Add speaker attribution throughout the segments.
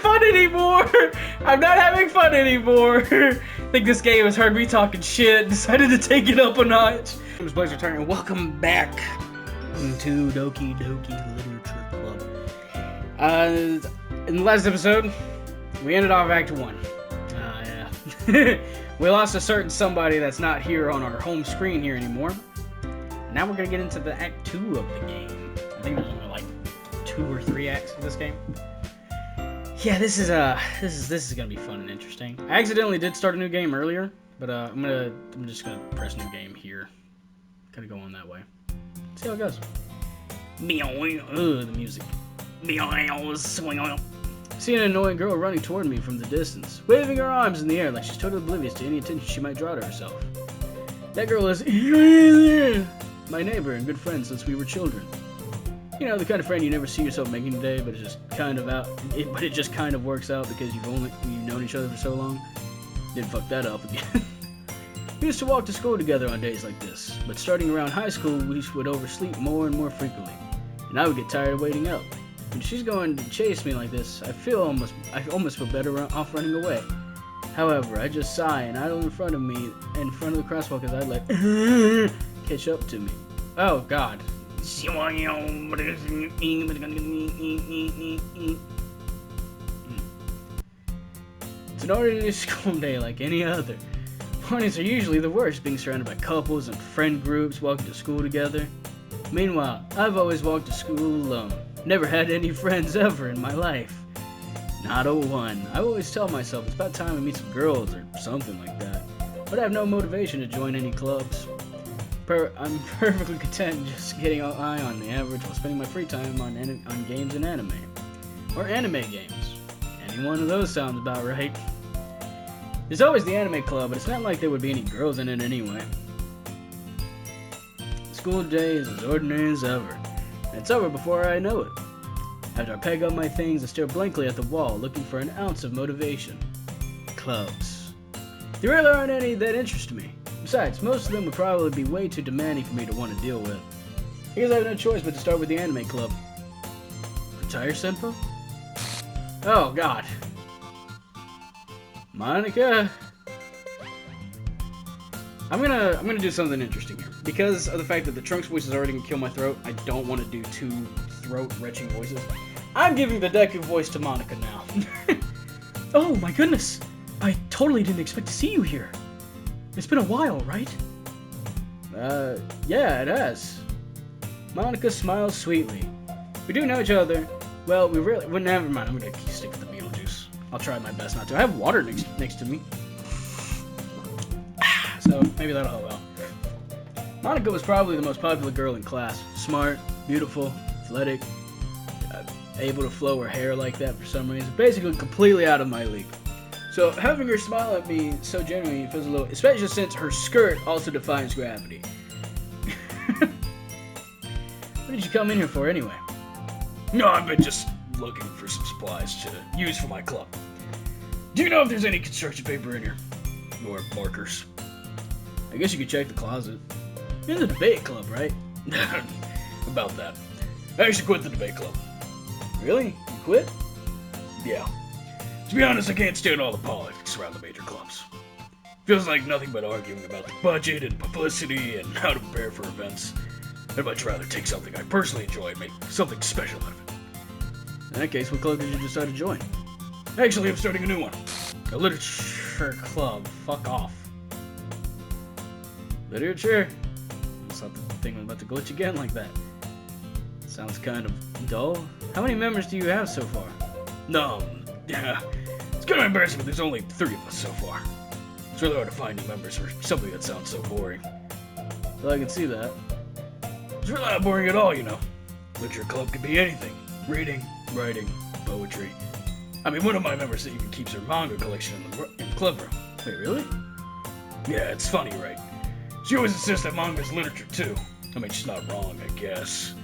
Speaker 1: fun anymore. I'm not having fun anymore. I think this game has heard me talking shit and decided to take it up a notch. I'm Blaze returning and welcome back to Doki Doki Literature Club. In the last episode, we ended off Act 1. Yeah. We lost a certain somebody that's not here on our home screen here anymore. Now we're gonna get into the Act 2 of the game. I think there's only like 2 or 3 acts of this game. Yeah, this is gonna be fun and interesting. I accidentally did start a new game earlier, but I'm just gonna press new game here. Kind of go on that way. See how it goes. The music. See an annoying girl running toward me from the distance, waving her arms in the air like she's totally oblivious to any attention she might draw to herself. That girl is my neighbor and good friend since we were children. You know, the kind of friend you never see yourself making today, but it's just kind of it just kind of works out because you've known each other for so long. Didn't fuck that up again. We used to walk to school together on days like this, but starting around high school, we would oversleep more and more frequently, and I would get tired of waiting up. When she's going to chase me like this, I almost feel better off running away. However, I just sigh and idle in front of me, in front of the crosswalk as I let catch up to me. Oh God. It's an ordinary school day like any other. Mornings are usually the worst, being surrounded by couples and friend groups walking to school together. Meanwhile, I've always walked to school alone. Never had any friends ever in my life. Not a one. I always tell myself it's about time I meet some girls or something like that. But I have no motivation to join any clubs. I'm perfectly content just getting an eye on the average while spending my free time on games and anime. Or anime games. Any one of those sounds about right. There's always the anime club, but it's not like there would be any girls in it anyway. The school day is as ordinary as ever. And it's over before I know it. After I peg up my things, I stare blankly at the wall, looking for an ounce of motivation. Clubs. There really aren't any that interest me. Besides, most of them would probably be way too demanding for me to want to deal with. I guess I have no choice but to start with the anime club. Retire Senpo? Oh God. Monica. I'm gonna do something interesting here. Because of the fact that the Trunks voice is already gonna kill my throat, I don't want to do 2 throat-retching voices. I'm giving the Deku voice to Monica now. Oh my goodness! I totally didn't expect to see you here. It's been a while, right? Yeah, it has. Monica smiles sweetly. We do know each other. Well, never mind. I'm gonna stick with the Beetlejuice. I'll try my best not to. I have water next to me. So, maybe that'll help out. Monica was probably the most popular girl in class. Smart, beautiful, athletic, able to flow her hair like that for some reason. Basically, completely out of my league. So, having her smile at me so genuinely feels a little, especially since her skirt also defies gravity. What did you come in here for anyway? No, I've been just looking for some supplies to use for my club. Do you know if there's any construction paper in here? Or markers? I guess you could check the closet. You're in the debate club, right? About that. I actually quit the debate club. Really? You quit? Yeah. To be honest, I can't stand all the politics around the major clubs. Feels like nothing but arguing about the budget and publicity and how to prepare for events. I'd much rather take something I personally enjoy and make something special out of it. In that case, what club did you decide to join? Actually, I'm starting a new one. A literature club. Fuck off. Literature? I thought the thing was about to glitch again like that. Sounds kind of dull. How many members do you have so far? No, yeah. It's kind of embarrassing, but there's only 3 of us so far. It's really hard to find new members for something that sounds so boring. Well, I can see that. It's really not boring at all, you know. Literature club could be anything. Reading, writing, poetry. I mean, one of my members even keeps her manga collection in the club room. Wait, really? Yeah, it's funny, right? She always insists that manga's literature, too. I mean, she's not wrong, I guess.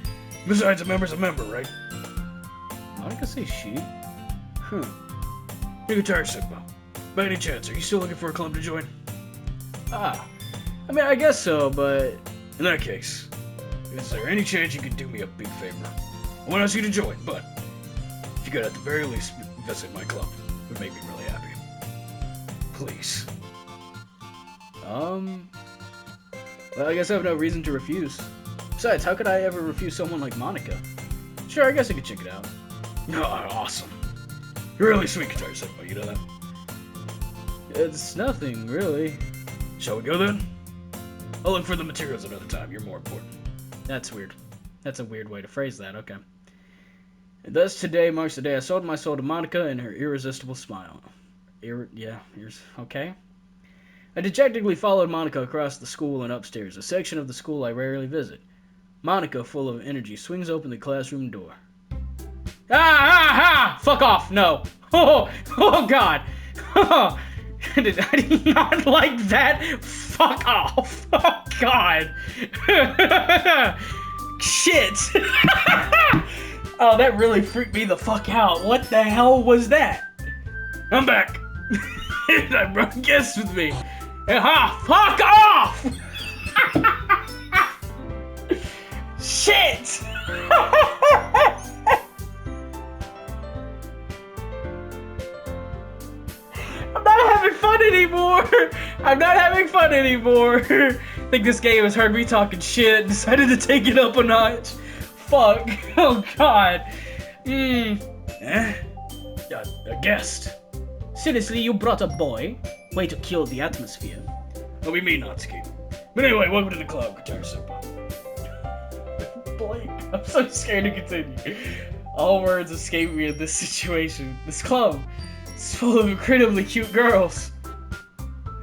Speaker 1: Besides, a member's a member, right? Monica say she? Huh. You can tire Sigma. By any chance, are you still looking for a club to join? I mean, I guess so, but... In that case, is there any chance you could do me a big favor? I want to ask you to join, but... If you could at the very least visit my club, it would make me really happy. Please. Well, I guess I have no reason to refuse. Besides, how could I ever refuse someone like Monica? Sure, I guess I could check it out. Oh, awesome. You're really sweet, Guitar Senpai, you know that? It's nothing, really. Shall we go then? I'll look for the materials another time, you're more important. That's weird. That's a weird way to phrase that, okay. And thus today marks the day I sold my soul to Monica and her irresistible smile. Okay. I dejectedly followed Monica across the school and upstairs, a section of the school I rarely visit. Monica, full of energy, swings open the classroom door. Fuck off! No! Oh God! I did not like that! Fuck off! Oh God! Shit! Oh, that really freaked me the fuck out. What the hell was that? I'm back! I brought guests with me. Fuck off! Shit! I'm not having fun anymore! I'm not having fun anymore! I think this game has heard me talking shit and decided to take it up a notch. Fuck. Oh God. A guest. Seriously, you brought a boy? Way to kill the atmosphere. What we mean, Natsuki. But anyway, welcome to the club, Guitar Senpai. Boy, I'm so scared to continue. All words escape me in this situation. This club is full of incredibly cute girls.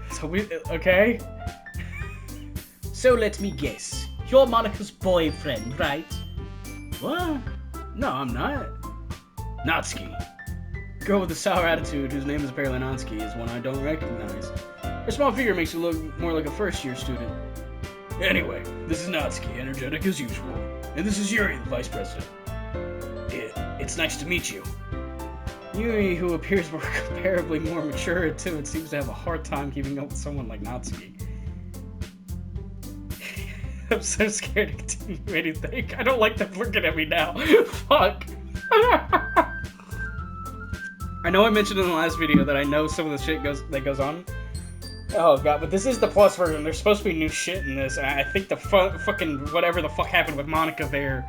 Speaker 1: So okay? So let me guess. You're Monica's boyfriend, right? What? No, I'm not. Natsuki. Girl with the sour attitude, whose name is apparently Natsuki, is one I don't recognize. Her small figure makes you look more like a first-year student. Anyway, this is Natsuki, energetic as usual. And this is Yuri, the vice president. It's nice to meet you. Yuri, who appears comparably more mature and timid, seems to have a hard time keeping up with someone like Natsuki. I'm so scared to continue anything. I don't like them looking at me now. Fuck. I know I mentioned in the last video that I know some of the shit that goes on. Oh God, but this is the plus version. There's supposed to be new shit in this, and I think the fucking whatever the fuck happened with Monica there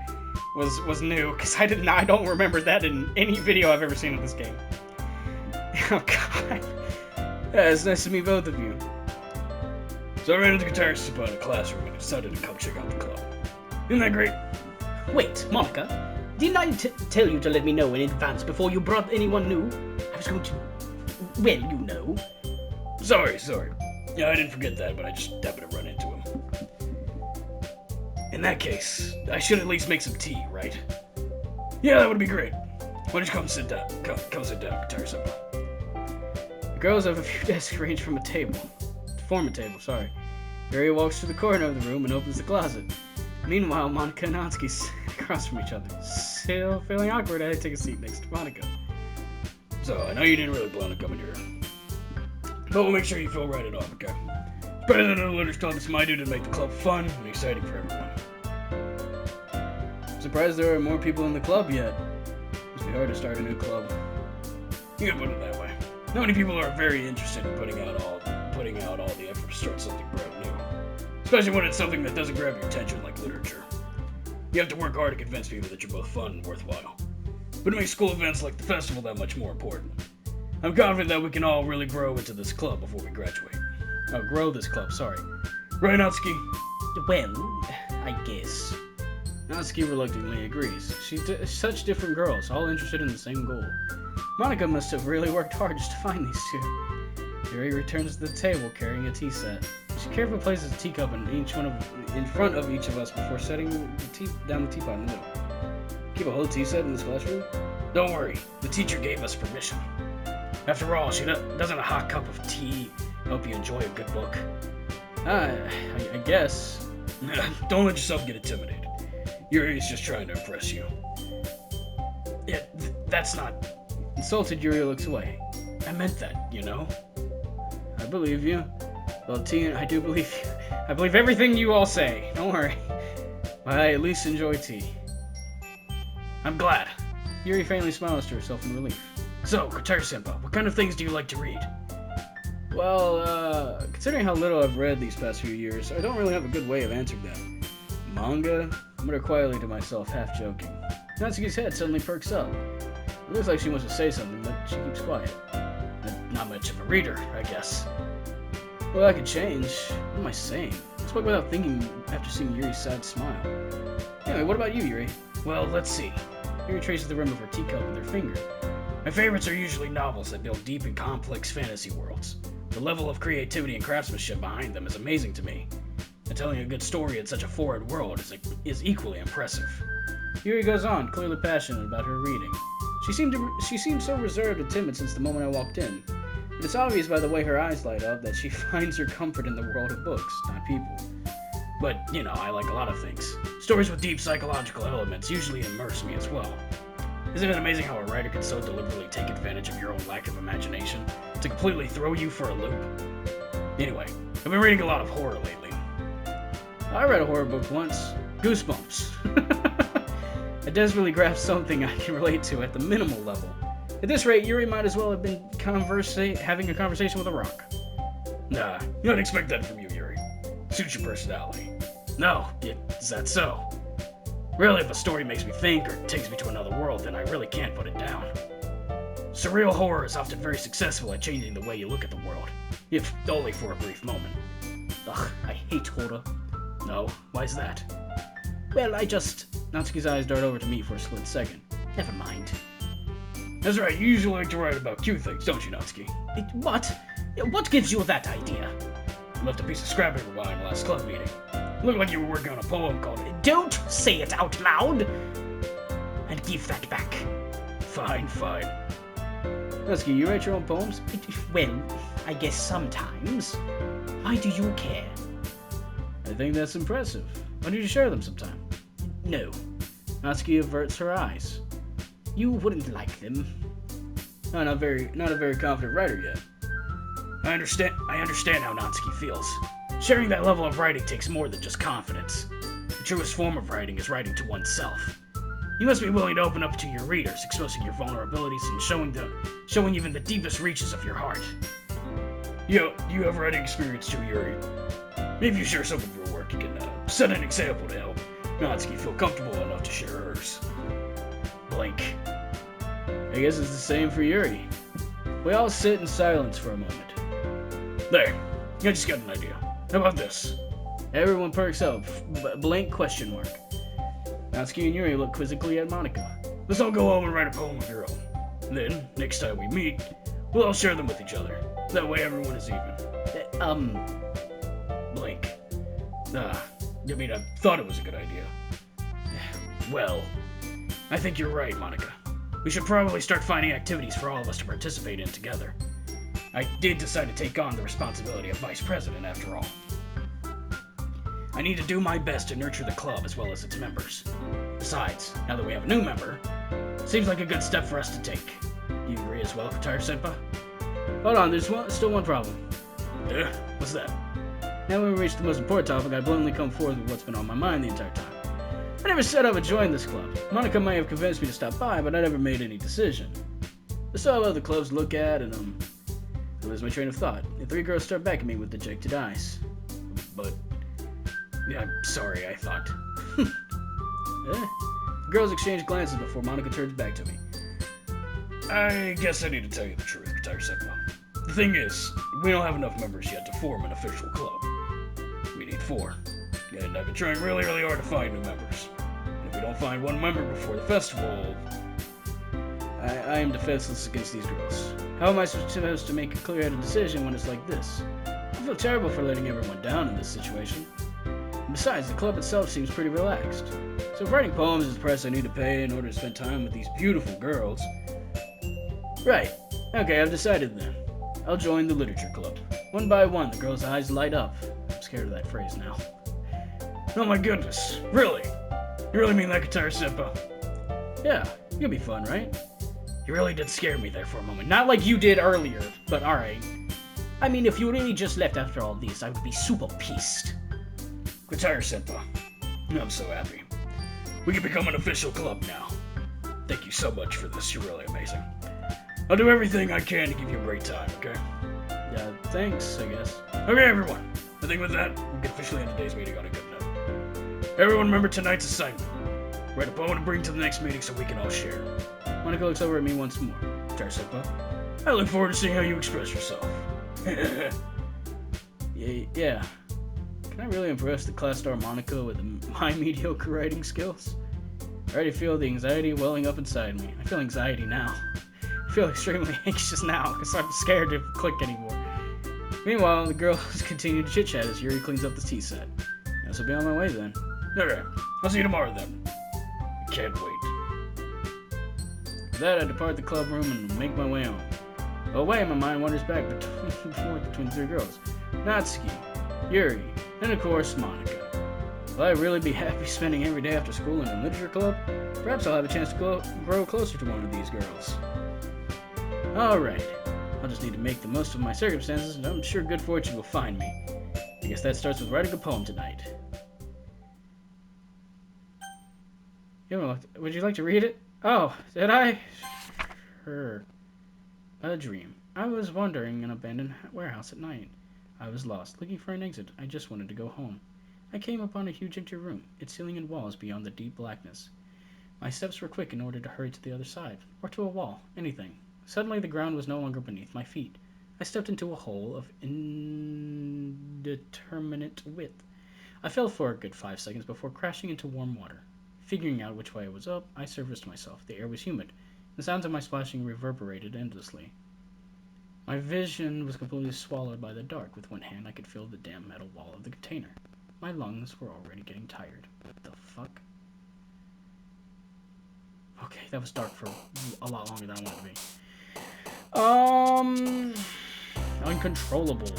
Speaker 1: was new, because I don't remember that in any video I've ever seen of this game. Oh God. Yeah, it's nice to meet both of you. So I ran into the Guitar Senpai in a classroom and decided to come check out the club. Isn't that great? Wait, Monica, didn't I tell you to let me know in advance before you brought anyone new? I was going to... well, you know. Sorry. Yeah, I didn't forget that, but I just happened to run into him. In that case, I should at least make some tea, right? Yeah, that would be great. Why don't you come sit down? Come sit down, Guitar Senpai. The girls have a few desks arranged from a table. Form a table, sorry. Yuri walks to the corner of the room and opens the closet. Meanwhile, Monica and Natsuki sit across from each other. Still feeling awkward, I take a seat next to Monica. So, I know you didn't really plan on coming here. But we'll make sure you feel right at all, okay? Better than a Literature Club, it's my duty to make the club fun and exciting for everyone. I'm surprised there are more people in the club yet. Must be hard to start a new club. You can put it that way. Not many people are very interested in putting out all the effort to start something brand new. Especially when it's something that doesn't grab your attention like literature. You have to work hard to convince people that you're both fun and worthwhile. But it makes school events like the festival that much more important. I'm confident that we can all really grow into this club before we graduate. Oh, grow this club, sorry. Right, Natsuki? Well, I guess. Natsuki reluctantly agrees. She's such different girls, all interested in the same goal. Monica must have really worked hard just to find these two. Yuri returns to the table carrying a tea set. She carefully places a teacup in front of each of us before setting down the teapot in the middle. Keep a whole tea set in this classroom? Don't worry, the teacher gave us permission. After all, doesn't a hot cup of tea help you enjoy a good book? I guess. Don't let yourself get intimidated. Yuri's just trying to impress you. Yeah, that's not... Insulted, Yuri looks away. I meant that, you know? I believe you. Well, tea, I do believe you. I believe everything you all say. Don't worry. But I at least enjoy tea. I'm glad. Yuri faintly smiles to herself in relief. So, Katara-senpai, what kind of things do you like to read? Well, considering how little I've read these past few years, I don't really have a good way of answering that. Manga? I mutter quietly to myself, half joking. Natsuki's head suddenly perks up. It looks like she wants to say something, but she keeps quiet. Not much of a reader, I guess. Well, I could change. What am I saying? I spoke without thinking after seeing Yuri's sad smile. Anyway, what about you, Yuri? Well, let's see. Yuri traces the rim of her teacup with her finger. My favorites are usually novels that build deep and complex fantasy worlds. The level of creativity and craftsmanship behind them is amazing to me. And telling a good story in such a foreign world is equally impressive. Yuri goes on, clearly passionate about her reading. She seemed so reserved and timid since the moment I walked in. But it's obvious by the way her eyes light up that she finds her comfort in the world of books, not people. But, I like a lot of things. Stories with deep psychological elements usually immerse me as well. Isn't it amazing how a writer can so deliberately take advantage of your own lack of imagination to completely throw you for a loop? Anyway, I've been reading a lot of horror lately. I read a horror book once. Goosebumps. I desperately grasped something I can relate to at the minimal level. At this rate, Yuri might as well have been having a conversation with a rock. Nah, you don't expect that from you, Yuri. Suits your personality. No, is that so? Really, if a story makes me think or takes me to another world, then I really can't put it down. Surreal horror is often very successful at changing the way you look at the world, if only for a brief moment. Ugh, I hate horror. No, why's that? Well, Natsuki's eyes dart over to me for a split second. Never mind. That's right, you usually like to write about cute things, don't you, Natsuki? What? What gives you that idea? You left a piece of scrap paper behind last club meeting. Looked like you were working on a poem called Don't Say It Out Loud! And give that back. Fine. Natsuki, you write your own poems? Well, I guess sometimes. Why do you care? I think that's impressive. Why don't you share them sometime? No. Natsuki averts her eyes. You wouldn't like them. No, not a very confident writer yet. I understand how Natsuki feels. Sharing that level of writing takes more than just confidence. The truest form of writing is writing to oneself. You must be willing to open up to your readers, exposing your vulnerabilities and showing even the deepest reaches of your heart. You have writing experience too, Yuri. Maybe if you share some of your work, you can set an example to help Natsuki feel comfortable enough to share hers. Blink. I guess it's the same for Yuri. We all sit in silence for a moment. There, I just got an idea. How about this? Everyone perks up. Blank question mark. Natsuki and Yuri look quizzically at Monika. Let's all go home and write a poem of your own. Then, next time we meet, we'll all share them with each other. That way everyone is even. Blank. I thought it was a good idea. Well, I think you're right, Monika. We should probably start finding activities for all of us to participate in together. I did decide to take on the responsibility of vice president, after all. I need to do my best to nurture the club as well as its members. Besides, now that we have a new member, seems like a good step for us to take. You agree as well, Katara-senpai? Hold on, there's still one problem. What's that? Now when we reach the most important topic, I bluntly come forward with what's been on my mind the entire time. I never said I would join this club. Monika might have convinced me to stop by, but I never made any decision. I saw other clubs to look at, and I lose my train of thought. The three girls start back at me with dejected eyes. But, yeah, I'm sorry, I thought. The girls exchange glances before Monika turns back to me. I guess I need to tell you the truth, Katara-senpai. The thing is, we don't have enough members yet to form an official club. We need 4. And I've been trying really hard to find new members. And if we don't find one member before the festival, I am defenseless against these girls. How am I supposed to make a clear-headed decision when it's like this? I feel terrible for letting everyone down in this situation. And besides, the club itself seems pretty relaxed. So if writing poems is the price I need to pay in order to spend time with these beautiful girls... Right. Okay, I've decided then. I'll join the literature club. One by one, the girls' eyes light up. I'm scared of that phrase now. Oh my goodness, really? You really mean that, Katara-senpai? Yeah, it'll be fun, right? You really did scare me there for a moment. Not like you did earlier, but alright. I mean, if you really just left after all this, I would be super pissed. Katara-senpai, I'm so happy. We can become an official club now. Thank you so much for this. You're really amazing. I'll do everything I can to give you a great time, okay? Yeah, thanks, I guess. Okay, everyone. I think with that, we can officially end today's meeting on a good note. Everyone remember tonight's assignment. Write a poem to bring to the next meeting so we can all share. Monica looks over at me once more. Guitar-Senpai, I look forward to seeing how you express yourself. Yeah. Can I really impress the class star Monica with my mediocre writing skills? I already feel the anxiety welling up inside me. I feel anxiety now. I feel extremely anxious now because I'm scared to click anymore. Meanwhile, the girls continue to chit-chat as Yuri cleans up the tea set. Guess I'll be on my way then. Okay, I'll see you tomorrow then. I can't wait. With that, I depart the club room and make my way home. Away, my mind wanders back between three girls. Natsuki, Yuri, and of course, Monica. Will I really be happy spending every day after school in a literature club? Perhaps I'll have a chance to grow closer to one of these girls. Alright, I'll just need to make the most of my circumstances, and I'm sure good fortune will find me. I guess that starts with writing a poem tonight. Would you like to read it? Oh, did I? Sure. A dream. I was wandering an abandoned warehouse at night. I was lost, looking for an exit. I just wanted to go home. I came upon a huge empty room, its ceiling and walls beyond the deep blackness. My steps were quick in order to hurry to the other side, or to a wall, anything. Suddenly the ground was no longer beneath my feet. I stepped into a hole of indeterminate width. I fell for a good 5 seconds before crashing into warm water. Figuring out which way I was up, I serviced myself. The air was humid. The sounds of my splashing reverberated endlessly. My vision was completely swallowed by the dark. With one hand, I could feel the damp metal wall of the container. My lungs were already getting tired. What the fuck? Okay, that was dark for a lot longer than I wanted to be. Uncontrollable.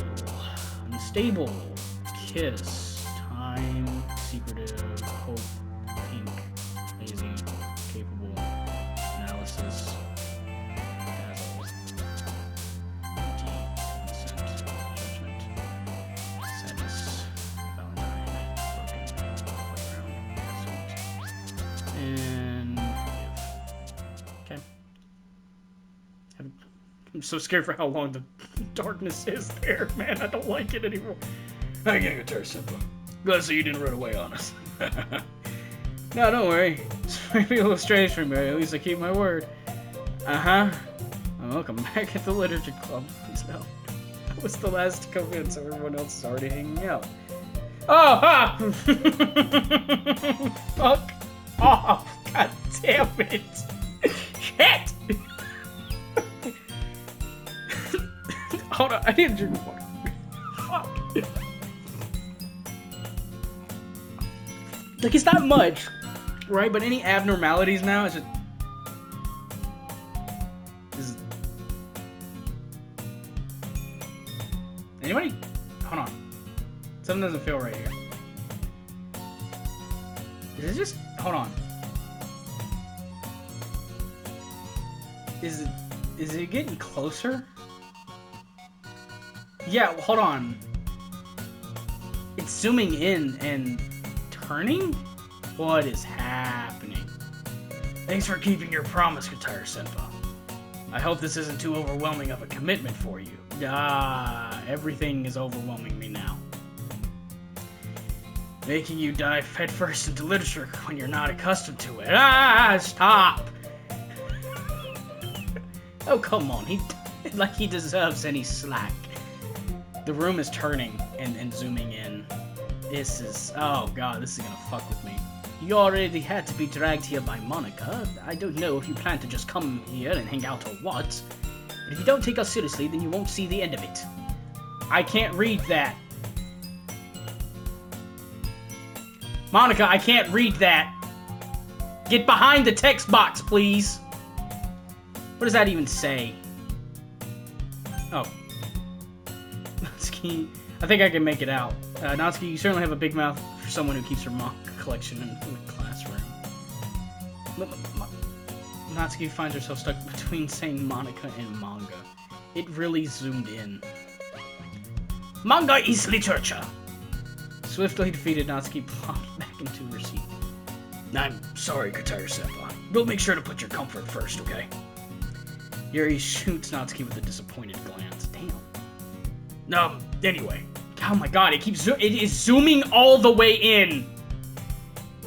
Speaker 1: Unstable. Kiss. Time. Secretive. Hope. Pink. Lazy. Capable. Analysis. Dazzle. Deep. Consent. Judgment. Sadness. Valentine. Broken. Playground. Sweet. And okay. I'm so scared for how long the darkness is there, man. I don't like it anymore. I can't get Guitar-Senpai. Glad to see you didn't run away on us. No, don't worry. It's maybe a little strange for me, but at least I keep my word. Uh-huh. Well, welcome back at the Literature Club. Please no. That was the last to come in, so everyone else is already hanging out. Oh, ha! Fuck off! God damn it! Shit! Hold on, I need to drink water. Fuck. Like, it's not much, right? But any abnormalities now is just... Anybody? Hold on. Something doesn't feel right here. Is it just... Hold on. Is it getting closer? Yeah, well, hold on. It's zooming in and turning? What is happening? Thanks for keeping your promise, Guitar-Senpai. I hope this isn't too overwhelming of a commitment for you. Everything is overwhelming me now. Making you dive headfirst into literature when you're not accustomed to it. Stop! Oh, come on. He deserves any slack. The room is turning and zooming in. This is... Oh, God, this is gonna fuck with me. You already had to be dragged here by Monica. I don't know if you plan to just come here and hang out or what. But if you don't take us seriously, then you won't see the end of it. I can't read that. Monica, I can't read that. Get behind the text box, please. What does that even say? Oh. Natsuki, I think I can make it out. Natsuki, you certainly have a big mouth for someone who keeps her manga collection in the classroom. Natsuki finds herself stuck between saying Monica and manga. It really zoomed in. Manga is literature! Swiftly defeated, Natsuki plopped back into her seat. I'm sorry, Guitar-Senpai. We'll make sure to put your comfort first, okay? Yuri shoots Natsuki with a disappointed glance. Damn. Anyway. Oh my god, it is zooming all the way in.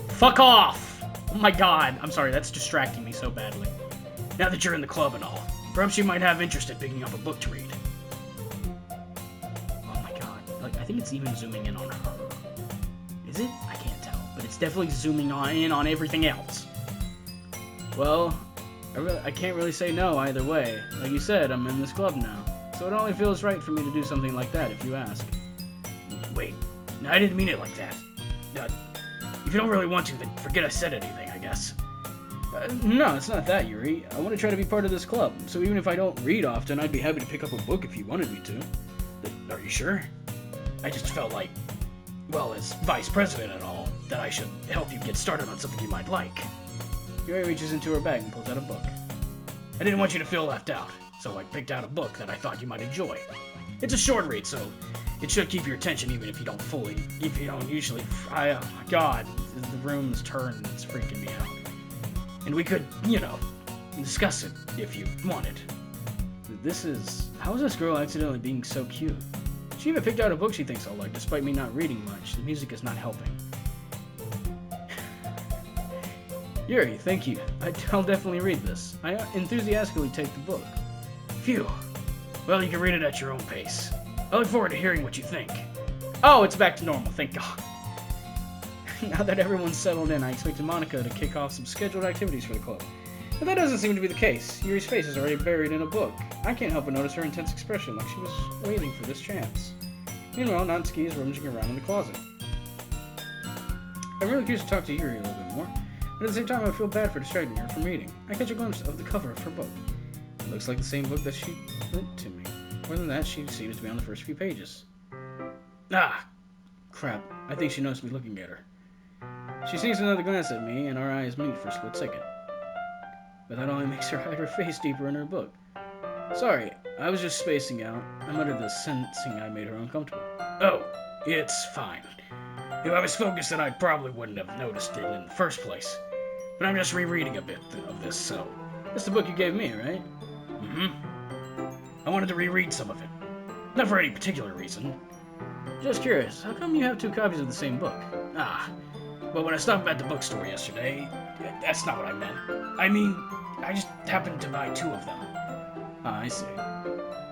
Speaker 1: Fuck off. Oh my god. I'm sorry, that's distracting me so badly. Now that you're in the club and all, perhaps you might have interest in picking up a book to read. Oh my god. Like, I think it's even zooming in on her. Is it? I can't tell. But it's definitely zooming in on everything else. Well, I can't really say no either way. Like you said, I'm in this club now. So it only feels right for me to do something like that if you ask. Wait, no, I didn't mean it like that. If you don't really want to, then forget I said anything, I guess. No, it's not that, Yuri. I want to try to be part of this club, so even if I don't read often, I'd be happy to pick up a book if you wanted me to. Are you sure? I just felt like, well, as vice president and all, that I should help you get started on something you might like. Yuri reaches into her bag and pulls out a book. I didn't want you to feel left out, so I picked out a book that I thought you might enjoy. It's a short read, so it should keep your attention even if you don't usually. Oh my god, the room's turned, it's freaking me out. And we could, discuss it if you wanted. How is this girl accidentally being so cute? She even picked out a book she thinks I'll like, despite me not reading much. The music is not helping. Yuri, thank you. I'll definitely read this. I enthusiastically take the book. Phew. Well, you can read it at your own pace. I look forward to hearing what you think. Oh, it's back to normal, thank God. Now that everyone's settled in, I expected Monica to kick off some scheduled activities for the club. But that doesn't seem to be the case. Yuri's face is already buried in a book. I can't help but notice her intense expression, like she was waiting for this chance. Meanwhile, Natsuki is rummaging around in the closet. I'm really curious to talk to Yuri a little bit more, but at the same time I feel bad for distracting her from reading. I catch a glimpse of the cover of her book. It looks like the same book that she lent to me. More than that, she seems to be on the first few pages. Ah! Crap. I think she noticed me looking at her. She sinks another glance at me, and our eyes meet for a split second. But that only makes her hide her face deeper in her book. Sorry, I was just spacing out. I muttered this, sensing I made her uncomfortable. Oh, it's fine. If I was focused, then I probably wouldn't have noticed it in the first place. But I'm just rereading a bit of this, so... That's the book you gave me, right? Mm-hmm. I wanted to reread some of it. Not for any particular reason. Just curious, how come you have 2 copies of the same book? Well, when I stopped at the bookstore yesterday, that's not what I meant. I mean, I just happened to buy 2 of them. I see.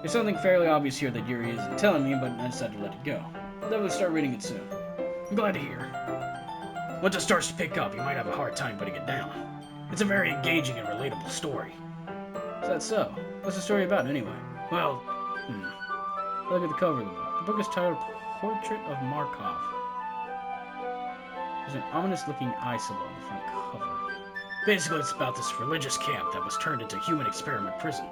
Speaker 1: There's something fairly obvious here that Yuri isn't telling me, but I decided to let it go. I'll definitely start reading it soon. I'm glad to hear. Once it starts to pick up, you might have a hard time putting it down. It's a very engaging and relatable story. Is that so? What's the story about, anyway? Well, look at the cover of the book. The book is titled Portrait of Markov. There's an ominous-looking eye symbol on the front cover. Basically, it's about this religious camp that was turned into a human experiment prison.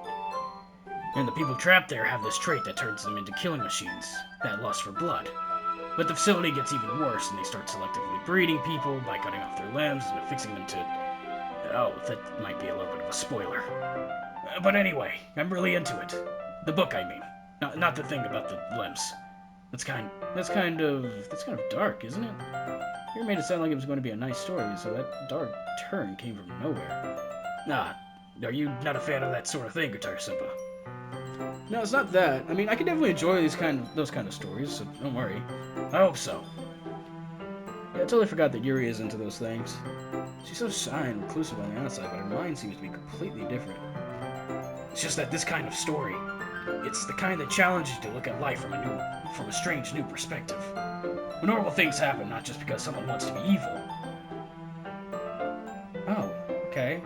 Speaker 1: And the people trapped there have this trait that turns them into killing machines, that lust for blood. But the facility gets even worse, and they start selectively breeding people by cutting off their limbs and affixing them to... Oh, that might be a little bit of a spoiler. But anyway, I'm really into it. The book, I mean. Not the thing about the limbs. That's kind of dark, isn't it? You made it sound like it was going to be a nice story, so that dark turn came from nowhere. Are you not a fan of that sort of thing, Guitar Simpa? No, it's not that. I mean, I can definitely enjoy those kind of stories, so don't worry. I hope so. Yeah, I totally forgot that Yuri is into those things. She's so shy and reclusive on the outside, but her mind seems to be completely different. It's just that this kind of story, it's the kind that challenges you to look at life from a strange new perspective. When horrible things happen, not just because someone wants to be evil. Oh, okay.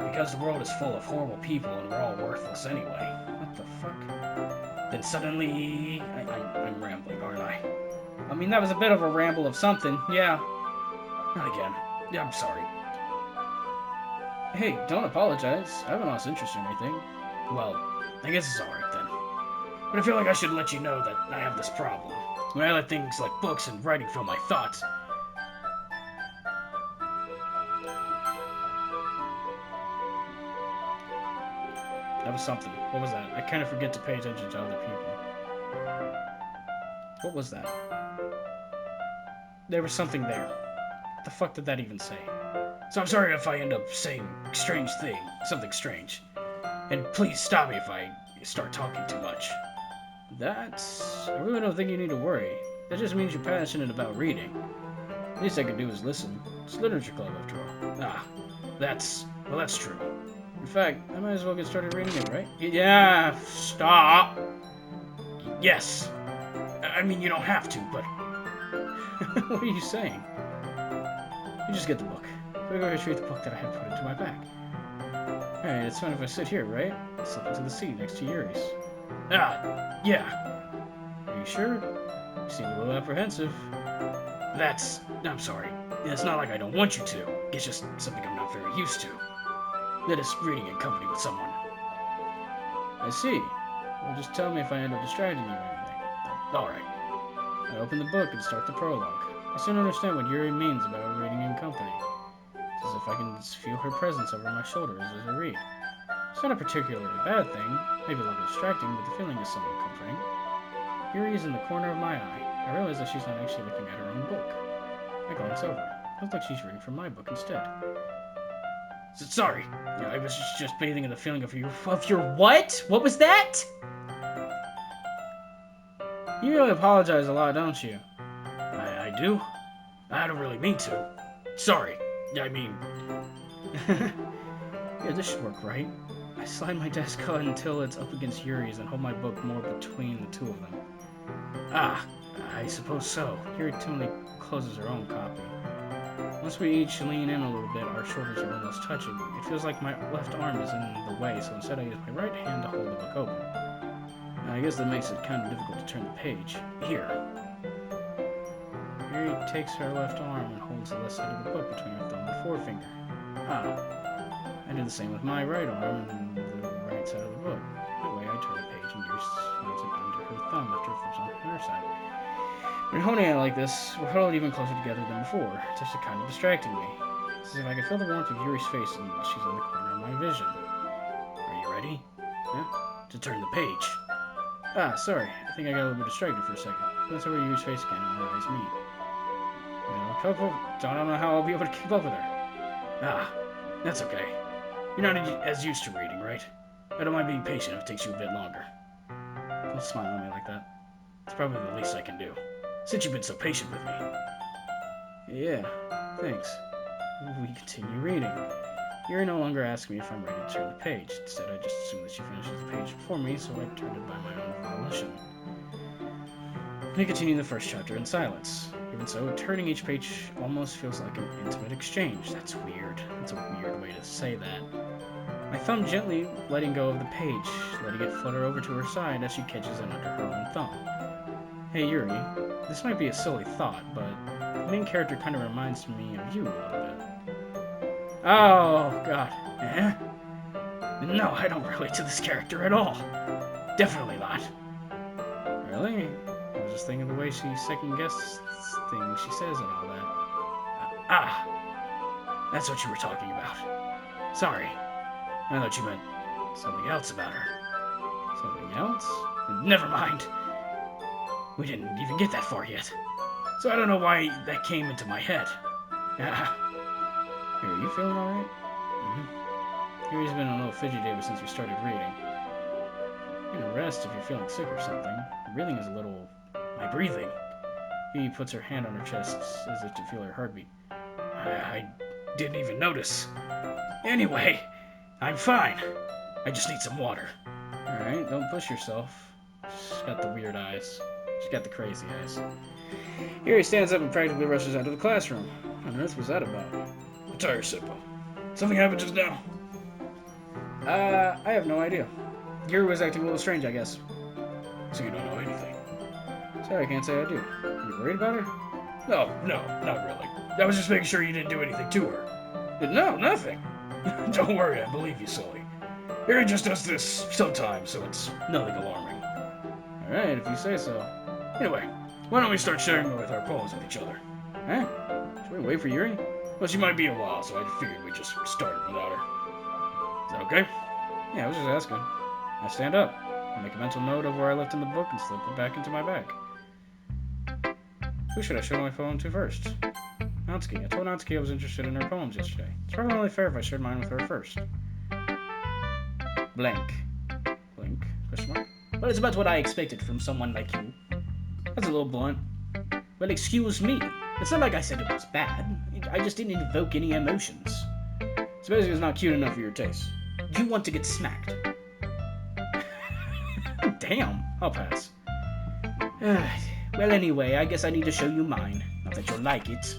Speaker 1: Because the world is full of horrible people and we're all worthless anyway. What the fuck? Then suddenly... I'm rambling, aren't I? I mean, that was a bit of a ramble of something, yeah. Not again. Yeah, I'm sorry. Hey, don't apologize. I haven't lost interest in anything. Well, I guess it's alright then. But I feel like I should let you know that I have this problem. When I let things like books and writing fill my thoughts... That was something. What was that? I kind of forget to pay attention to other people. What was that? There was something there. What the fuck did that even say? So I'm sorry if I end up saying something strange. And please stop me if I start talking too much. I really don't think you need to worry. That just means you're passionate about reading. The least I can do is listen. It's a literature club after all. That's true. In fact, I might as well get started reading it, right? Yeah, stop. Yes. I mean, you don't have to, but... What are you saying? You just get the book. I'm gonna go retrieve the book that I had put into my bag. Alright, it's fine if I sit here, right? Slip into the seat next to Yuri's. Yeah. Are you sure? You seem a little apprehensive. I'm sorry. It's not like I don't want you to. It's just something I'm not very used to. That is reading in company with someone. I see. Well, just tell me if I end up distracting you or anything. Alright. I open the book and start the prologue. I soon understand what Yuri means about reading in company. It's as if I can feel her presence over my shoulders as I read. It's not a particularly bad thing, maybe a little distracting, but the feeling is somewhat comforting. Yuri is in the corner of my eye. I realize that she's not actually looking at her own book. I glance over. It looks like she's reading from my book instead. Sorry, I was just bathing in the feeling of your what? What was that? You really apologize a lot, don't you? I do? I don't really mean to. Sorry. I mean... Yeah, this should work, right? I slide my desk until it's up against Yuri's and hold my book more between the two of them. I suppose so. Yuri timidly closes her own copy. Once we each lean in a little bit, our shoulders are almost touching. It feels like my left arm is in the way, so instead I use my right hand to hold the book open. I guess that makes it kind of difficult to turn the page. Here. Yuri takes her left arm and holds the left side of the book between her thumb and forefinger. I do the same with my right arm and the right side of the book. That way I turn the page and Yuri slides it under her thumb after it flips on her side. When holding it like this, we're huddled even closer together than before. It's just kind of distracting me. It's as if I can feel the warmth of Yuri's face and she's in the corner of my vision. Are you ready? To turn the page. Sorry. I think I got a little bit distracted for a second. Let's over Yuri's face again and our eyes meet. I don't know how I'll be able to keep up with her. That's okay. You're not as used to reading, right? I don't mind being patient if it takes you a bit longer. Don't smile at me like that. It's probably the least I can do. Since you've been so patient with me. Yeah, thanks. We continue reading. Yuri no longer asks me if I'm ready to turn the page. Instead, I just assume that she finishes the page before me, so I turn it by my own volition. We continue the first chapter in silence. Even so, turning each page almost feels like an intimate exchange. That's weird. That's a weird way to say that. My thumb gently letting go of the page, letting it flutter over to her side as she catches it under her own thumb. Hey Yuri, this might be a silly thought, but the main character kind of reminds me of you a little bit. Oh, God. No, I don't relate to this character at all. Definitely not. Really? I was just thinking the way she second-guesses things she says and all that. That's what you were talking about. Sorry. I thought you meant something else about her. Something else? Never mind. We didn't even get that far yet. So I don't know why that came into my head. Here, are you feeling alright? Yuri's been a little fidgety ever since we started reading. You can rest if you're feeling sick or something. Breathing is a little... My breathing? He puts her hand on her chest as if to feel her heartbeat. I didn't even notice. Anyway, I'm fine. I just need some water. Alright, don't push yourself. She's got the weird eyes. She's got the crazy eyes. Yuri stands up and practically rushes out of the classroom. What on earth was that about? A tire sipper. Something happened just now. I have no idea. Yuri was acting a little strange, I guess. So you don't know anything? Sorry, I can't say I do. Are you worried about her? No, not really. I was just making sure you didn't do anything to her. No, nothing. Don't worry, I believe you, silly. Yuri just does this sometimes, so it's nothing alarming. Alright, if you say so. Anyway, why don't we start sharing with our poems with each other? Should we wait for Yuri? Well, she might be a while, so I figured we'd just start without her. Is that okay? Yeah, I was just asking. I stand up. I make a mental note of where I left in the book and slip it back into my bag. Who should I show my phone to first? Natsuki. I told Natsuki I was interested in her poems yesterday. It's probably only fair if I shared mine with her first. Blank. Blank? Question mark? Well, it's about what I expected from someone like you. That's a little blunt. Well, excuse me. It's not like I said it was bad. I just didn't invoke any emotions. So basically it's not cute enough for your taste. You want to get smacked. Damn. I'll pass. Well, anyway, I guess I need to show you mine. Not that you'll like it.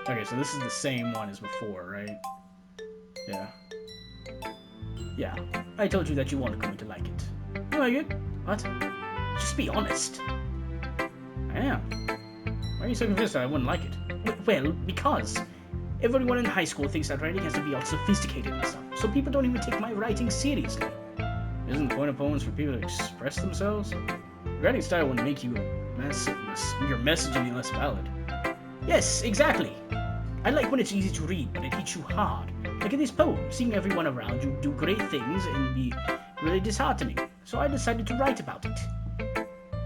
Speaker 1: Okay, so this is the same one as before, right? Yeah. Yeah. I told you that you weren't going to like it. You like it? What? Just be honest. I am. Why are you so convinced that I wouldn't like it? Well, because everyone in high school thinks that writing has to be all sophisticated and stuff, so people don't even take my writing seriously. Isn't the point of poems for people to express themselves? Your writing style wouldn't make you your message any less valid. Yes, exactly. I like when it's easy to read, but it hits you hard. Like in this poem, seeing everyone around you do great things and be really disheartening. So I decided to write about it.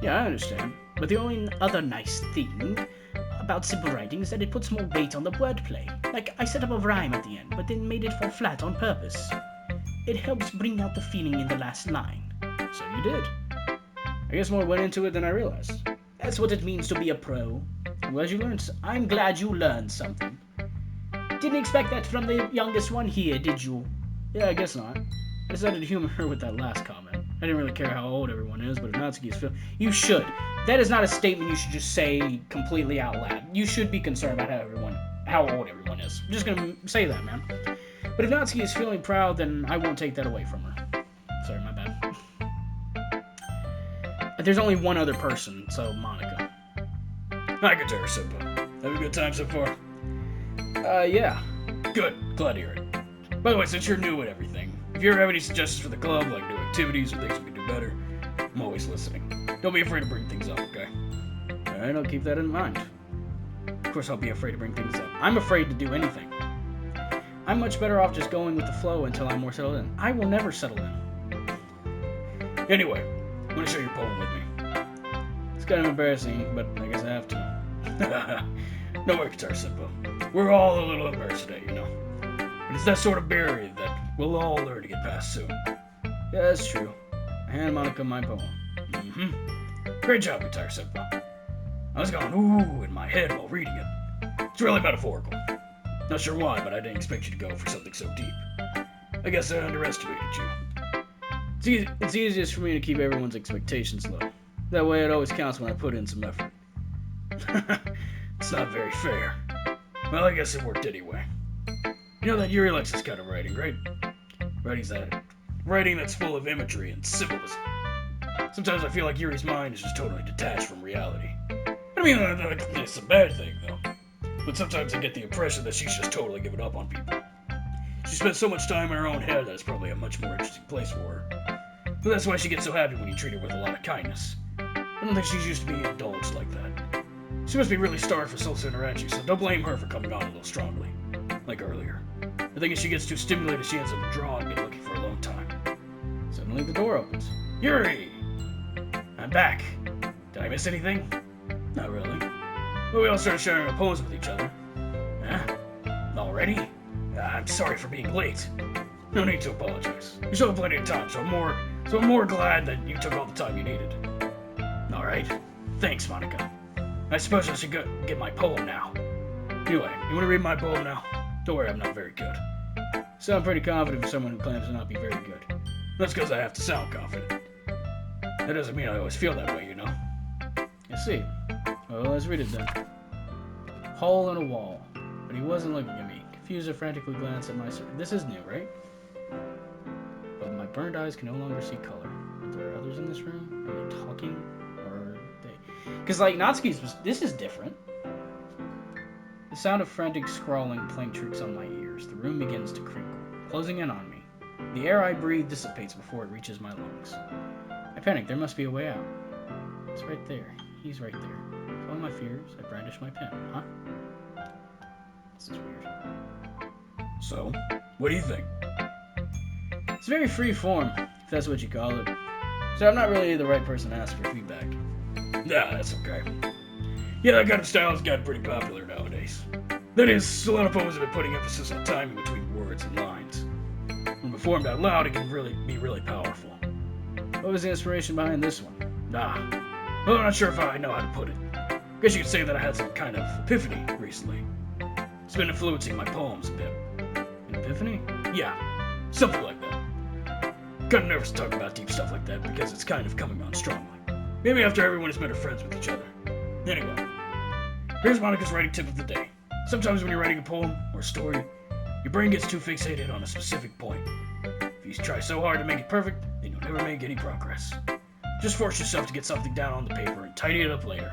Speaker 1: Yeah, I understand. But the only other nice thing about simple writing is that it puts more weight on the wordplay. Like, I set up a rhyme at the end, but then made it fall flat on purpose. It helps bring out the feeling in the last line. So you did. I guess more went into it than I realized. That's what it means to be a pro. I'm glad you learned something. Didn't expect that from the youngest one here, did you? Yeah, I guess not. I decided to humor her with that last comment. I didn't really care how old everyone is, but if Natsuki's feeling... You should. That is not a statement you should just say completely out loud. You should be concerned about how old everyone is. I'm just gonna say that, man. But if Natsuki is feeling proud, then I won't take that away from her. Sorry, my bad. There's only one other person, so Monica. Hi, Guitar Simple. Have a good time so far? Yeah. Good. Glad to hear it. By the way, since you're new at everything, if you ever have any suggestions for the club, like new activities or things we can do better, I'm always listening. Don't be afraid to bring things up, okay? Alright, I'll keep that in mind. Of course I'll be afraid to bring things up. I'm afraid to do anything. I'm much better off just going with the flow until I'm more settled in. I will never settle in. Anyway, I'm going to share your poem with me. It's kind of embarrassing, but I guess I have to. No worry, Guitar Simple. We're all a little embarrassed today, you know. But it's that sort of barrier that we'll all learn to get past soon. Yeah, that's true. I hand Monica my poem. Great job, Guitar Simple. I was going ooh in my head while reading it. It's really metaphorical. Not sure why, but I didn't expect you to go for something so deep. I guess I underestimated you. It's easiest for me to keep everyone's expectations low. That way it always counts when I put in some effort. It's not very fair. Well, I guess it worked anyway. You know that Yuri likes this kind of writing, right? Writing that's full of imagery and symbolism. Sometimes I feel like Yuri's mind is just totally detached from reality. I mean, it's a bad thing, though. But sometimes I get the impression that she's just totally given up on people. She spends so much time in her own head that it's probably a much more interesting place for her. But that's why she gets so happy when you treat her with a lot of kindness. I don't think she's used to being indulged like that. She must be really starved for social interaction, so don't blame her for coming on a little strongly. Like earlier. The thing is, she gets too stimulated, she ends up withdrawing and looking for alone time. Suddenly the door opens. Yuri! I'm back. Did I miss anything? Not really. But we all started sharing our poems with each other. Huh? Already? I'm sorry for being late. No need to apologize. You still have plenty of time, so I'm more glad that you took all the time you needed. Alright. Thanks, Monica. I suppose I should go get my poem now. Anyway, you want to read my poem now? Don't worry, I'm not very good. Sound pretty confident for someone who claims to not be very good. That's because I have to sound confident. That doesn't mean I always feel that way, you know? I see. Well, let's read it then. Hole in a wall. But he wasn't looking at me. Confused, I frantically glanced at my... This is new, right? But my burned eyes can no longer see color. Are there others in this room? Are they talking? Or are they... Because, like, Natsuki's was... This is different. The sound of frantic scrawling playing tricks on my ears. The room begins to crinkle, closing in on me. The air I breathe dissipates before it reaches my lungs. I panic. There must be a way out. It's right there. He's right there. Following my fears, I brandish my pen. Huh? This is weird.
Speaker 2: So, what do you think?
Speaker 1: It's very free form, if that's what you call it. So I'm not really the right person to ask for feedback.
Speaker 2: Yeah, that's okay. Yeah, that kind of style has gotten pretty popular nowadays. That is, a lot of poems have been putting emphasis on timing between words and lines. When performed out loud, it can be really powerful.
Speaker 1: What was the inspiration behind this one?
Speaker 2: Well, I'm not sure if I know how to put it. I guess you could say that I had some kind of epiphany recently. It's been influencing my poems a bit.
Speaker 1: An epiphany?
Speaker 2: Yeah, something like that. Kind of nervous to talk about deep stuff like that because it's kind of coming on strongly. Maybe after everyone is better friends with each other. Anyway, here's Monica's writing tip of the day. Sometimes when you're writing a poem or a story, your brain gets too fixated on a specific point. If you try so hard to make it perfect, then you'll never make any progress. Just force yourself to get something down on the paper and tidy it up later.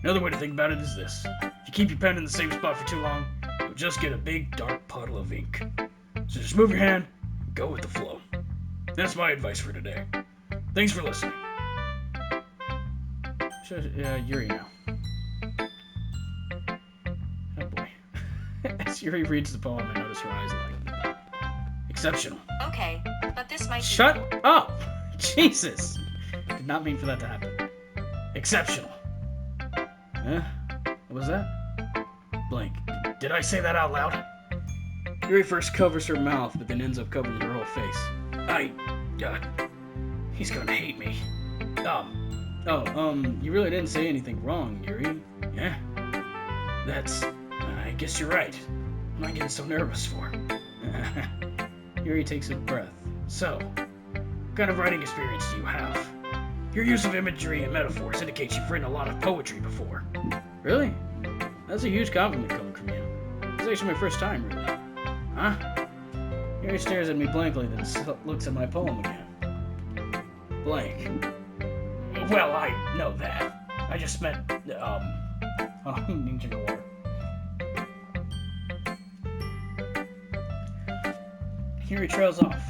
Speaker 2: Another way to think about it is this. If you keep your pen in the same spot for too long, you'll just get a big dark puddle of ink. So just move your hand and go with the flow. That's my advice for today. Thanks for listening.
Speaker 1: Yuri now. Oh boy. As Yuri reads the poem, I notice her eyes light.
Speaker 2: Exceptional.
Speaker 3: Okay, but this might
Speaker 1: Shut up! Jesus! Did not mean for that to happen.
Speaker 2: Exceptional.
Speaker 1: Huh? What was that?
Speaker 2: Blank. Did I say that out loud?
Speaker 1: Yuri first covers her mouth, but then ends up covering her whole face.
Speaker 2: He's gonna hate me.
Speaker 1: You really didn't say anything wrong, Yuri.
Speaker 2: Yeah? I guess you're right. What am I getting so nervous for?
Speaker 1: Yuri takes a breath.
Speaker 2: So, what kind of writing experience do you have? Your use of imagery and metaphors indicates you've written a lot of poetry before.
Speaker 1: Really? That's a huge compliment coming from you. It's actually my first time, really.
Speaker 2: Huh?
Speaker 1: Yuri stares at me blankly, then looks at my poem again.
Speaker 2: Blank. Well, I know that. I just meant,
Speaker 1: Oh, I'm needing to drink water. Yuri trails off.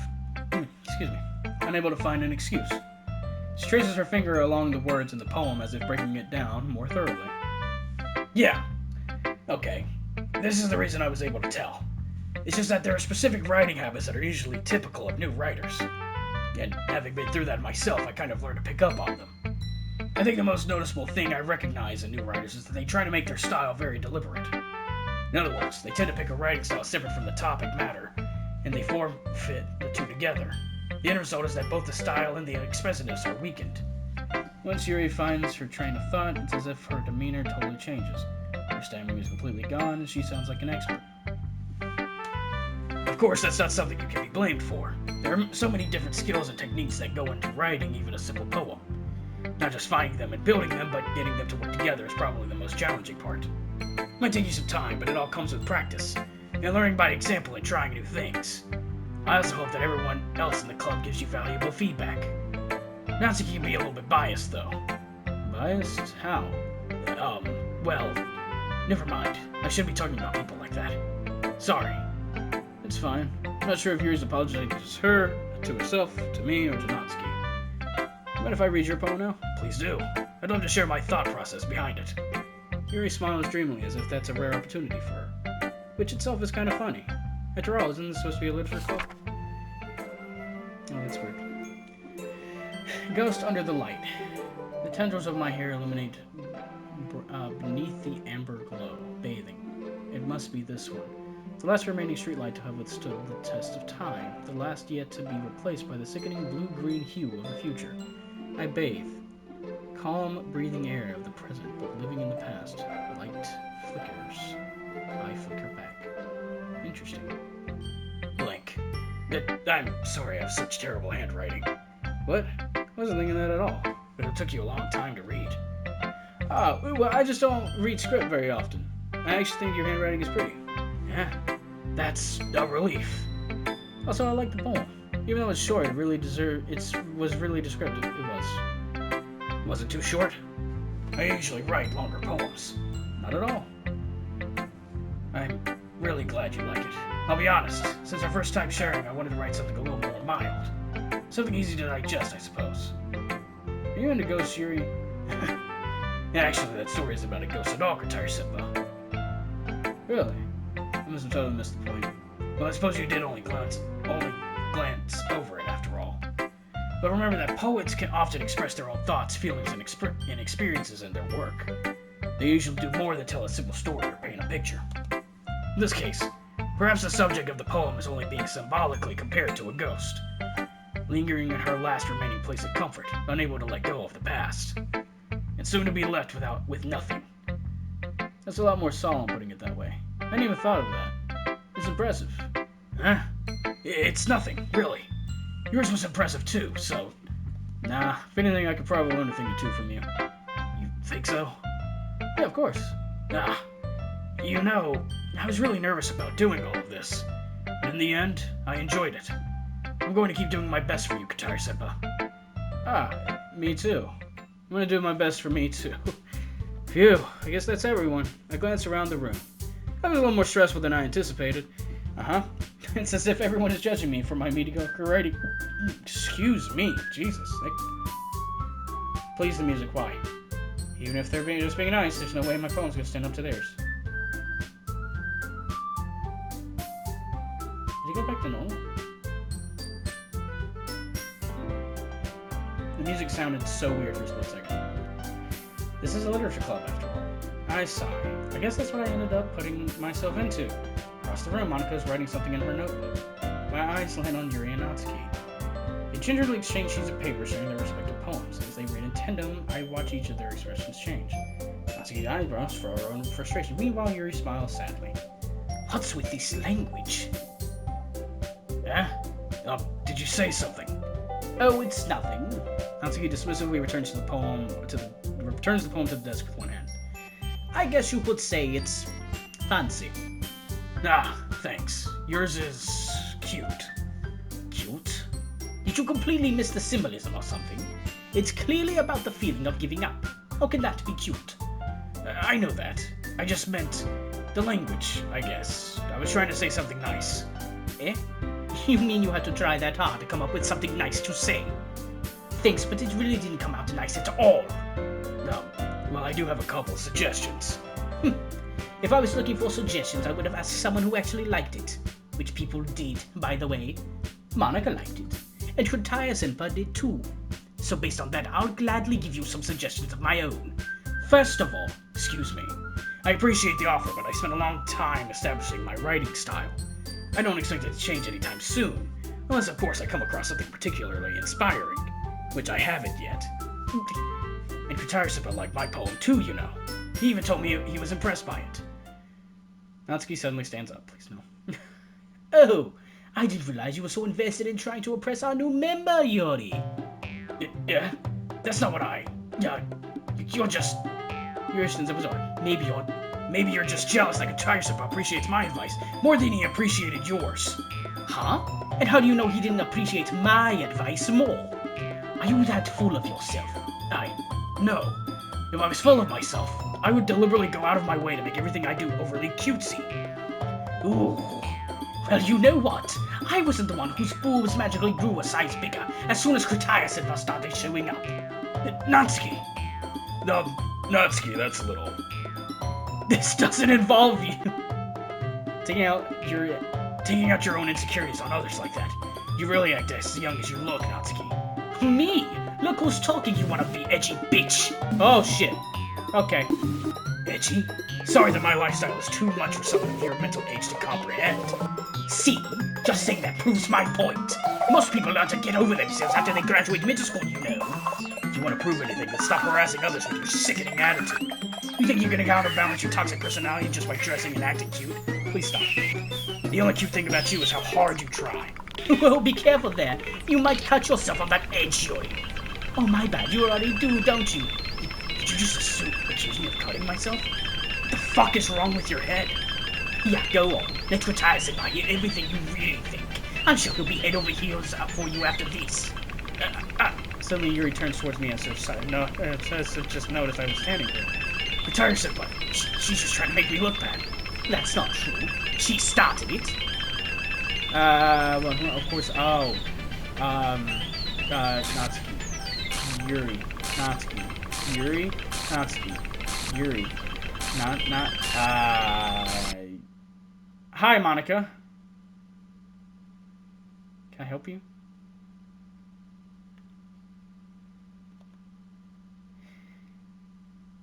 Speaker 1: Excuse me. Unable to find an excuse. She traces her finger along the words in the poem as if breaking it down more thoroughly.
Speaker 2: Yeah. Okay. This is the reason I was able to tell. It's just that there are specific writing habits that are usually typical of new writers. And having been through that myself, I kind of learned to pick up on them. I think the most noticeable thing I recognize in new writers is that they try to make their style very deliberate. In other words, they tend to pick a writing style separate from the topic matter, and they form-fit the two together. The end result is that both the style and the expressiveness are weakened.
Speaker 1: Once Yuri finds her train of thought, it's as if her demeanor totally changes. Her stammering is completely gone, and she sounds like an expert.
Speaker 2: Of course, that's not something you can be blamed for. There are so many different skills and techniques that go into writing even a simple poem. Not just finding them and building them, but getting them to work together is probably the most challenging part. It might take you some time, but it all comes with practice, and learning by example and trying new things. I also hope that everyone else in the club gives you valuable feedback. Not so you can be a little bit biased, though.
Speaker 1: Biased? How?
Speaker 2: Well, never mind. I shouldn't be talking about people like that. Sorry.
Speaker 1: It's fine. I'm not sure if Yuri's apologizing to her, to herself, to me, or to Natsuki. Mind if I read your poem now?
Speaker 2: Please do. I'd love to share my thought process behind it.
Speaker 1: Yuri smiles dreamily as if that's a rare opportunity for her, which itself is kind of funny. After all, isn't this supposed to be a literature club? Oh, that's weird. Ghost under the light. The tendrils of my hair illuminate beneath the amber glow, bathing. It must be this one. The last remaining streetlight to have withstood the test of time, the last yet to be replaced by the sickening blue-green hue of the future. I bathe. Calm, breathing air of the present, but living in the past. Light flickers. I flicker back. Interesting.
Speaker 2: Blank. I'm sorry I have such terrible handwriting.
Speaker 1: What? I wasn't thinking that at all.
Speaker 2: But it took you a long time to read.
Speaker 1: Well, I just don't read script very often. I actually think your handwriting is pretty.
Speaker 2: Yeah, that's a relief.
Speaker 1: Also, I like the poem. Even though it's short, it was really descriptive. It was.
Speaker 2: Wasn't too short? I usually write longer poems.
Speaker 1: Not at all.
Speaker 2: I'm really glad you like it. I'll be honest, since our first time sharing, I wanted to write something a little more mild. Something easy to digest, I suppose.
Speaker 1: Are you into ghosts, Yuri?
Speaker 2: Yeah, actually, that story is about a ghost at all, tiresome, though.
Speaker 1: Really? I must have totally missed the point.
Speaker 2: Well, I suppose you did only glance over it, after all. But remember that poets can often express their own thoughts, feelings, and experiences in their work. They usually do more than tell a simple story or paint a picture. In this case, perhaps the subject of the poem is only being symbolically compared to a ghost, lingering at her last remaining place of comfort, unable to let go of the past, and soon to be left with nothing.
Speaker 1: That's a lot more solemn putting it that way. I hadn't even thought of that. It's impressive.
Speaker 2: Huh? It's nothing, really. Yours was impressive too, so...
Speaker 1: Nah, if anything, I could probably learn a thing or two from you.
Speaker 2: You think so?
Speaker 1: Yeah, of course.
Speaker 2: Ah, you know, I was really nervous about doing all of this. But in the end, I enjoyed it. I'm going to keep doing my best for you, Katari-senpai.
Speaker 1: Ah, me too. I'm gonna do my best for me too. Phew, I guess that's everyone. I glanced around the room. I was a little more stressful than I anticipated. It's as if everyone is judging me for my mediocre writing. Excuse me, Jesus. Please, the music, why? Even if they're just being nice, there's no way my phone's gonna stand up to theirs. Did he go back to normal? The music sounded so weird for a split second. This is a literature club, after all. I sigh. I guess that's what I ended up putting myself into. Across the room, Monika's writing something in her notebook. My eyes land on Yuri and Natsuki. They gingerly exchange sheets of paper sharing their respective poems. As they read in tandem, I watch each of their expressions change. Natsuki's eyebrows furrow in frustration. Meanwhile, Yuri smiles sadly.
Speaker 2: What's with this language? Eh? Did you say something?
Speaker 1: Oh, it's nothing. Natsuki dismissively returns the poem to the desk with one hand. I guess you could say it's fancy.
Speaker 2: Ah, thanks. Yours is cute.
Speaker 1: Cute? Did you completely miss the symbolism or something? It's clearly about the feeling of giving up. How can that be cute?
Speaker 2: I know that. I just meant the language, I guess. I was trying to say something nice.
Speaker 1: Eh? You mean you had to try that hard to come up with something nice to say? Thanks, but it really didn't come out nice at all.
Speaker 2: Well, I do have a couple of suggestions.
Speaker 1: If I was looking for suggestions, I would have asked someone who actually liked it. Which people did, by the way. Monika liked it. And Shotaya-senpai did too. So based on that, I'll gladly give you some suggestions of my own. First of all,
Speaker 2: excuse me. I appreciate the offer, but I spent a long time establishing my writing style. I don't expect it to change anytime soon. Unless, of course, I come across something particularly inspiring. Which I haven't yet. And Katari-senpai liked my poem too, you know. He even told me he was impressed by it.
Speaker 1: Natsuki suddenly stands up. Please, no. Oh, I didn't realize you were so invested in trying to impress our new member, Yuri.
Speaker 2: Yeah? That's not what you're just...
Speaker 1: Yuri stands up his arm.
Speaker 2: Maybe you're just jealous that Katari-senpai appreciates my advice more than he appreciated yours.
Speaker 1: Huh? And how do you know he didn't appreciate my advice more? Are you that full of yourself?
Speaker 2: No. If I was full of myself, I would deliberately go out of my way to make everything I do overly cutesy.
Speaker 1: Ooh. Well, you know what? I wasn't the one whose boobs magically grew a size bigger as soon as Kataya-senpai started showing up.
Speaker 2: Natsuki. Natsuki, that's a little...
Speaker 1: This doesn't involve you. Taking out
Speaker 2: your own insecurities on others like that. You really act as young as you look, Natsuki.
Speaker 1: Me? Look who's talking, you wanna be edgy bitch. Oh shit. Okay.
Speaker 2: Edgy? Sorry that my lifestyle is too much for someone of your mental age to comprehend.
Speaker 1: See? Just saying that proves my point. Most people learn to get over themselves after they graduate middle school, you know.
Speaker 2: If you want to prove anything, then stop harassing others with your sickening attitude. You think you're gonna counterbalance your toxic personality just by dressing and acting cute? Please stop. The only cute thing about you is how hard you try.
Speaker 1: Well, be careful there. You might cut yourself on that edge, Yuri. Oh, my bad. You already do, don't you?
Speaker 2: Did you just accuse me of cutting myself? What the fuck is wrong with your head?
Speaker 1: Yeah, go on. Let's Kataya-senpai hear everything you really think. I'm sure he'll be head over heels for you after this. Suddenly Yuri turns towards me as if just noticed I was standing there.
Speaker 2: Katari-senpai, she's just trying to make me look bad.
Speaker 1: That's not true. She started it. Well, of course, Natsuki. Yuri. Natsuki. Yuri. Natsuki. Yuri. Hi, Monika. Can I help you?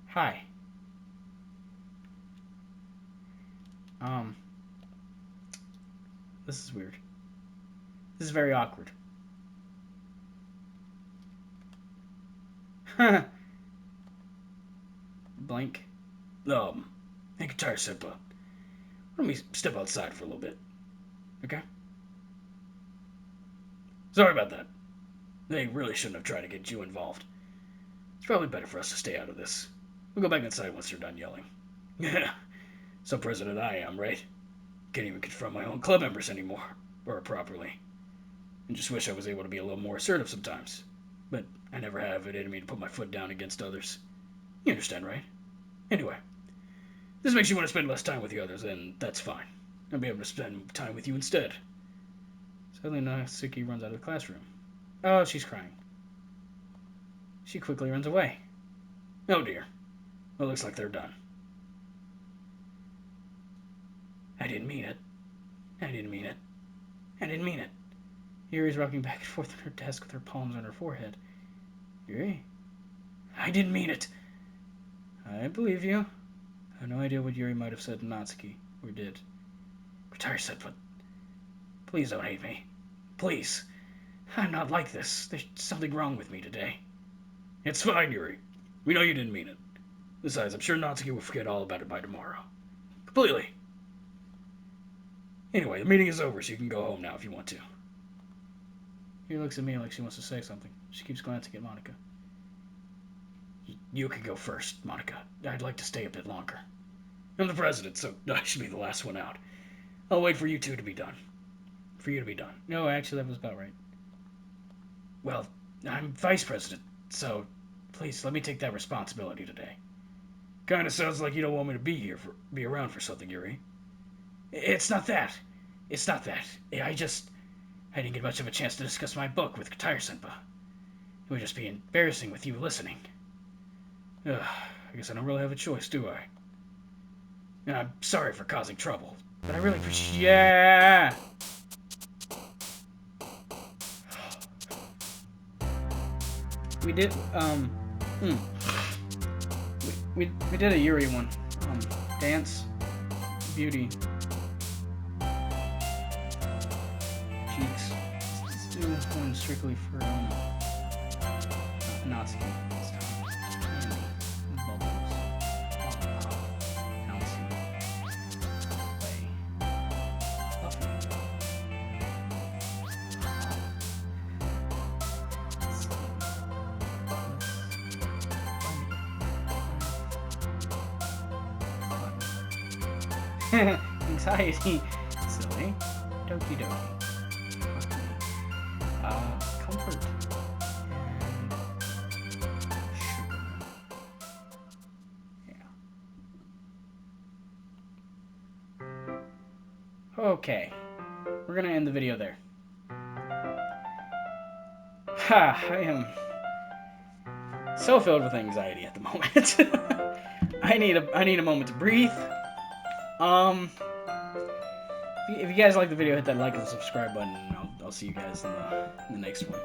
Speaker 1: Hi. This is weird. This is very awkward. Blank.
Speaker 2: Hey, Guitar Senpai. Why don't we step outside for a little bit? Okay? Sorry about that. They really shouldn't have tried to get you involved. It's probably better for us to stay out of this. We'll go back inside once you're done yelling. Yeah. So president I am, right? Can't even confront my own club members anymore. Or properly. And just wish I was able to be a little more assertive sometimes. But I never have it in me to put my foot down against others. You understand, right? Anyway. This makes you want to spend less time with the others, and that's fine. I'll be able to spend time with you instead.
Speaker 1: Suddenly Natsuki runs out of the classroom. Oh, she's crying. She quickly runs away.
Speaker 2: Oh dear. Well, looks like they're done. I didn't mean it. I didn't mean it. I didn't mean it.
Speaker 1: Yuri's rocking back and forth on her desk with her palms on her forehead. Yuri?
Speaker 2: I didn't mean it.
Speaker 1: I believe you. I have no idea what Yuri might have said to Natsuki, or did.
Speaker 2: Guitar said, but please don't hate me. Please. I'm not like this. There's something wrong with me today. It's fine, Yuri. We know you didn't mean it. Besides, I'm sure Natsuki will forget all about it by tomorrow. Completely. Anyway, the meeting is over, so you can go home now if you want to.
Speaker 1: Yuri looks at me like she wants to say something. She keeps glancing at Monica.
Speaker 2: You can go first, Monica. I'd like to stay a bit longer. I'm the president, so I should be the last one out. I'll wait for you two to be done. For you to be done.
Speaker 1: No, actually, that was about right.
Speaker 2: Well, I'm vice president, so please let me take that responsibility today. Kinda sounds like you don't want me to be around for something, Yuri. It's not that. It's not that. I didn't get much of a chance to discuss my book with Guitar Senpai. It would just be embarrassing with you listening. I guess I don't really have a choice, do I? And I'm sorry for causing trouble, but I really appreciate...
Speaker 1: Yeah! We did, we did a Yuri one. Dance, beauty, cheeks. Let's do one strictly for, Natsuki. Anxiety, silly, Doki Doki, comfort, and sugar. Yeah. Okay, we're gonna end the video there. Ha! I am so filled with anxiety at the moment. I need a moment to breathe. If you guys like the video, hit that like and subscribe button, and I'll see you guys in the next one.